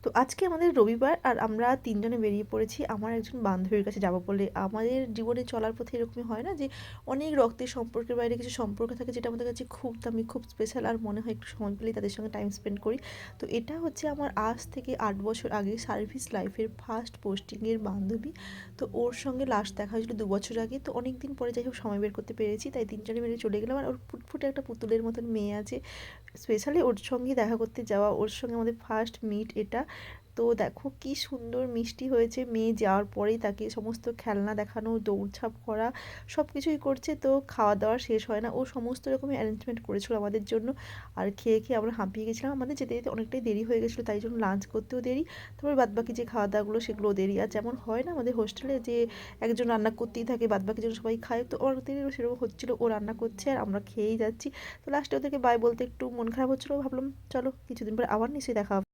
তো আজকে আমাদের রবিবার আর আমরা ৩ জনে বেরিয়ে পড়েছি আমার একজন বান্ধবীর কাছে যাবো বলে। আমাদের জীবনে চলার পথে এরকমই হয় না যে অনেক রক্তের সম্পর্কের বাইরে কিছু সম্পর্ক থাকে যেটা আমাদের কাছে খুব দামি, খুব স্পেশাল আর মনে হয় একটু সময় পেলেই তাদের সঙ্গে টাইম স্পেন্ড করি। তো এটা হচ্ছে আমার আজ থেকে ৮ বছর আগে সার্ভিস লাইফের ফার্স্ট পোস্টিংয়ের বান্ধবী। তো ওর সঙ্গে লাস্ট দেখা হয়েছিল ২ বছর আগে। তো অনেক দিন পরে যাই হোক সময় বের করতে পেরেছি। তাই ৩ জনে মিলে চলে গেলাম। আর ওর ফুটফুটে একটা পুতুলের মতন মেয়ে আছে। স্পেশালি ওর সঙ্গে দেখা করতে যাওয়া, ওর সঙ্গে আমাদের ফার্স্ট মিট এটা। তো দেখো কি সুন্দর মিষ্টি হয়েছে, মেয়ে যাওয়ার পরেই তাকে সমস্ত খেলনা দেখানো, দৌড়ঝাঁপ করা, সব কিছুই করছে। তো খাওয়া দাওয়া শেষ হয় না, ও সমস্ত রকমের অ্যারেঞ্জমেন্ট করেছিল আমাদের জন্য। আর খেয়ে খেয়ে আমরা হাঁপিয়ে গেছিলাম, আমাদের যেতে যেতে অনেকটাই দেরি হয়ে গেছিলো, তাই জন্য লাঞ্চ করতেও দেরি। তারপরে বাদবাকি যে খাওয়া দাওয়াগুলো সেগুলোও দেরি। আর যেমন হয় না আমাদের হোস্টেলে যে একজন রান্না করতেই থাকে, বাদবাকি জন্য সবাই খায়, তো ওদেরও সেরকম হচ্ছিলো, ও রান্না করছে আর আমরা খেয়েই যাচ্ছি। তো লাস্টে ওদেরকে বাই বলতে একটু মন খারাপ হচ্ছিলো, ভাবলাম চলো কিছুদিন পরে আবার নিশ্চয়ই দেখা হবে।